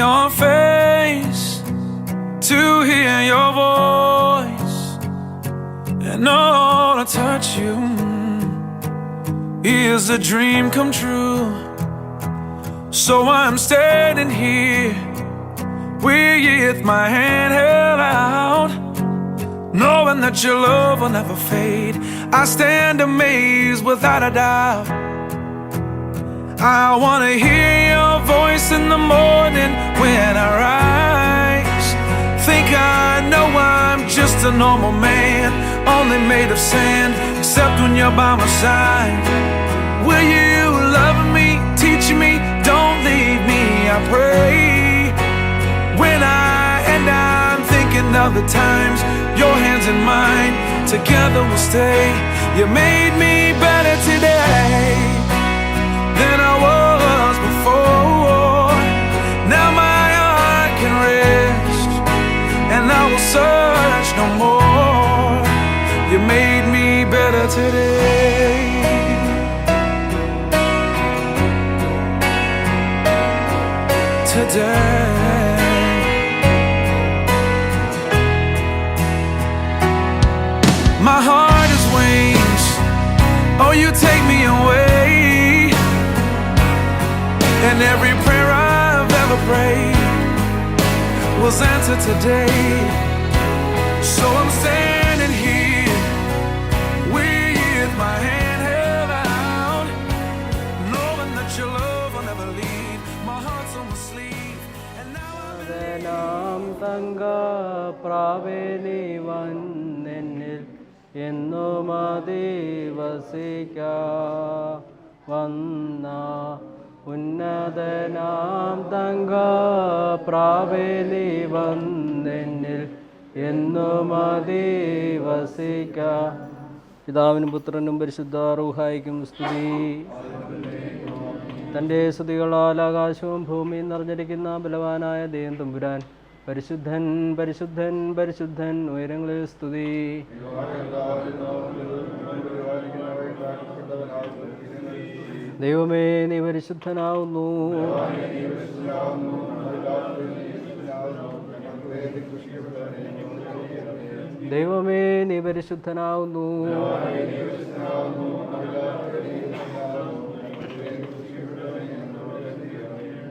your face, to hear your voice, and all to touch you is a dream come true. So I'm standing here with my hand held out, knowing that your love will never fade. I stand amazed without a doubt. I wanna hear your voice in the morning when I rise. Think I know I'm just a normal man, only made of sand, except when you're by my side. Will you love me, teach me, don't leave me, I pray. When I'm thinking of the times, your hands in mine, together we'll stay. You made me better today than I was before. Now my heart can rest, and I will search no more. You made me better today. My heart is wings, oh you take me away, and every prayer I've ever prayed was answered today. So I'm standing here with my hand held out, knowing that your love will never leave. My heart's on my sleeve, and now I'm തങ്ക പ്രാവേലി വന്നെന്നിൽ എന്നും അധിവസിക്ക വന്ന ഉന്നതനാം തങ്ക പ്രാവേലി വന്നെന്നിൽ എന്നും അധിവസിക്ക. പിതാവിനും പുത്രനും പരിശുദ്ധ റൂഹായിക്കും സ്തുതി. തൻ്റെ സ്തുതികളാൽ ആകാശവും ഭൂമിയും നിറഞ്ഞിരിക്കുന്ന ബലവാനായ ദൈവം തമ്പുരാൻ പരിശുദ്ധൻ പരിശുദ്ധൻ പരിശുദ്ധൻ, ഉയരങ്ങളിൽ സ്തുതി. ദൈവമേ നീ പരിശുദ്ധനാവുന്നു. ദൈവമേ നീ പരിശുദ്ധനാവുന്നു.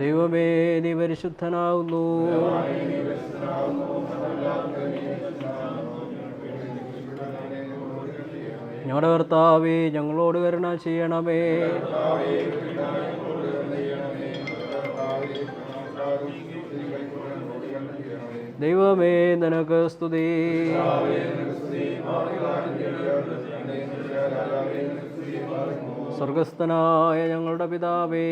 ദൈവമേ നീ പരിശുദ്ധനാവുന്നു. ഞങ്ങളുടെ കർത്താവേ ഞങ്ങളോട് കരുണ ചെയ്യണമേ. ദൈവമേ നിനക്ക് സ്തുതി. സ്വർഗസ്ഥനായ ഞങ്ങളുടെ പിതാവേ,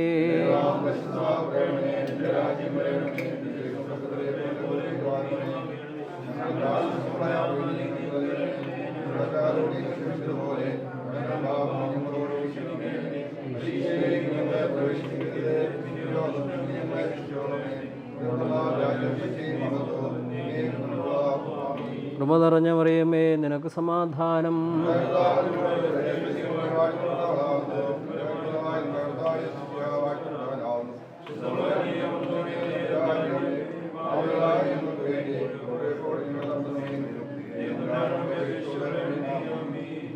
കൃപ നിറഞ്ഞ മറിയമേ നിനക്ക് സമാധാനം.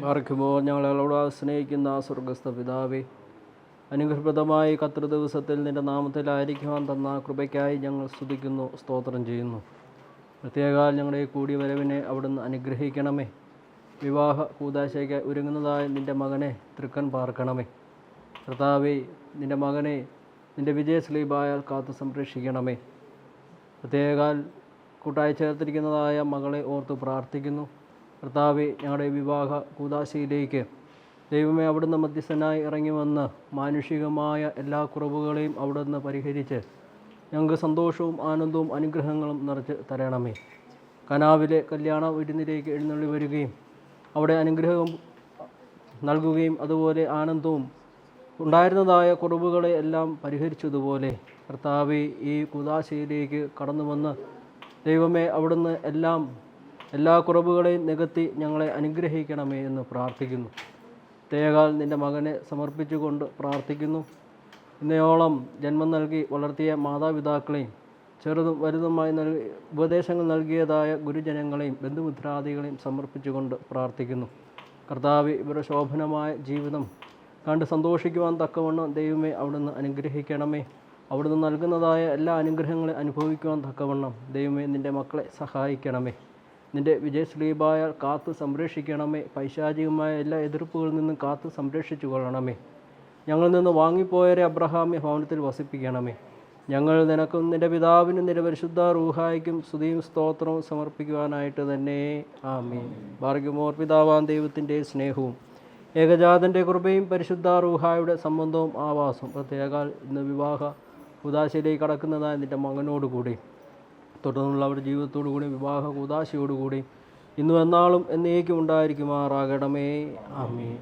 പാർക്കുമ്പോൾ ഞങ്ങളോട് സ്നേഹിക്കുന്ന സ്വർഗസ്ഥ പിതാവേ, അനുഗ്രഹപ്രദമായി കർത്തൃ ദിവസത്തിൽ നിൻ്റെ നാമത്തിലായിരിക്കുവാൻ തന്ന കൃപയ്ക്കായി ഞങ്ങൾ സ്തുതിക്കുന്നു, സ്തോത്രം ചെയ്യുന്നു. പ്രത്യേകാൽ ഞങ്ങളുടെ കൂടി വരവിനെ അവിടുന്ന് അനുഗ്രഹിക്കണമേ. വിവാഹ കൂദാശയ്ക്ക് ഒരുങ്ങുന്നതായ നിൻ്റെ മകനെ തൃക്കൺ പാർക്കണമേ. കർത്താവേ, നിൻ്റെ മകനെ നിൻ്റെ വിജയശ്ലീബായാൽ കാത്തു സംരക്ഷിക്കണമേ. പ്രത്യേകാൽ കൂട്ടായി ചേർത്തിരിക്കുന്നതായ മകളെ ഓർത്ത് പ്രാർത്ഥിക്കുന്നു. കർത്താവേ, ഞങ്ങളുടെ വിവാഹ കൂദാശയിലേക്ക് ദൈവമേ അവിടുന്ന് മധ്യസ്ഥനായി ഇറങ്ങി വന്ന് മാനുഷികമായ എല്ലാ കുറവുകളെയും അവിടുന്ന് പരിഹരിച്ച് ഞങ്ങൾക്ക് സന്തോഷവും ആനന്ദവും അനുഗ്രഹങ്ങളും നിറച്ച് തരണമേ. കനാവിലെ കല്യാണ വിരുന്നിലേക്ക് എഴുന്നള്ളി വരികയും അവിടെ അനുഗ്രഹം നൽകുകയും അതുപോലെ ആനന്ദവും ഉണ്ടായിരുന്നതായ കുറവുകളെ എല്ലാം പരിഹരിച്ചതുപോലെ കർത്താവേ, ഈ കൂദാശയിലേക്ക് കടന്നു വന്ന് ദൈവമേ അവിടുന്ന് എല്ലാ കുറവുകളെയും നികത്തി ഞങ്ങളെ അനുഗ്രഹിക്കണമേ എന്ന് പ്രാർത്ഥിക്കുന്നു. പ്രത്യേകാൽ നിൻ്റെ മകനെ സമർപ്പിച്ചുകൊണ്ട് പ്രാർത്ഥിക്കുന്നു. ഇന്നയോളം ജന്മം നൽകി വളർത്തിയ മാതാപിതാക്കളെയും ചെറുതും വലുതുമായി ഉപദേശങ്ങൾ നൽകിയതായ ഗുരുജനങ്ങളെയും ബന്ധുമിത്രാദികളെയും സമർപ്പിച്ചുകൊണ്ട് പ്രാർത്ഥിക്കുന്നു. കർത്താവേ, ഇവരുടെ ശോഭനമായ ജീവിതം കണ്ട് സന്തോഷിക്കുവാൻ തക്കവണ്ണം ദൈവമേ അവിടുന്ന് അനുഗ്രഹിക്കണമേ. അവിടുന്ന് നൽകുന്നതായ എല്ലാ അനുഗ്രഹങ്ങളെ അനുഭവിക്കുവാൻ തക്കവണ്ണം ദൈവമേ നിൻ്റെ മക്കളെ സഹായിക്കണമേ. നിൻ്റെ വിജയശ്ലീബായാൽ കാത്ത് സംരക്ഷിക്കണമേ. പൈശാചികമായ എല്ലാ എതിർപ്പുകളിൽ നിന്നും കാത്ത് സംരക്ഷിച്ചു കൊള്ളണമേ. ഞങ്ങളിൽ നിന്ന് വാങ്ങിപ്പോയവരെ അബ്രഹാമി ഭവനത്തിൽ വസിപ്പിക്കണമേ. ഞങ്ങൾ നിനക്കും നിൻ്റെ പിതാവിനും നിൻ്റെ പരിശുദ്ധ റൂഹായ്ക്കും സ്തുതിയും സ്തോത്രവും സമർപ്പിക്കുവാനായിട്ട് തന്നെ. ആമീൻ. ഭാഗ്യമോർ പിതാവാൻ ദൈവത്തിൻ്റെ സ്നേഹവും ഏകജാതൻ്റെ കൃപയും പരിശുദ്ധ റൂഹായുടെ സംബന്ധവും ആവാസവും പ്രത്യേകാൽ ഇന്ന് വിവാഹ കൂദാശയിലേക്ക് കടക്കുന്നതായ നിൻ്റെ മകനോടുകൂടി തുടർന്നുള്ള അവരുടെ ജീവിതത്തോടുകൂടി വിവാഹ കൂദാശയോടുകൂടി ഇന്നും എന്നാളും എന്നേക്കും ഉണ്ടായിരിക്കുമാറാകണമേ. ആമീൻ.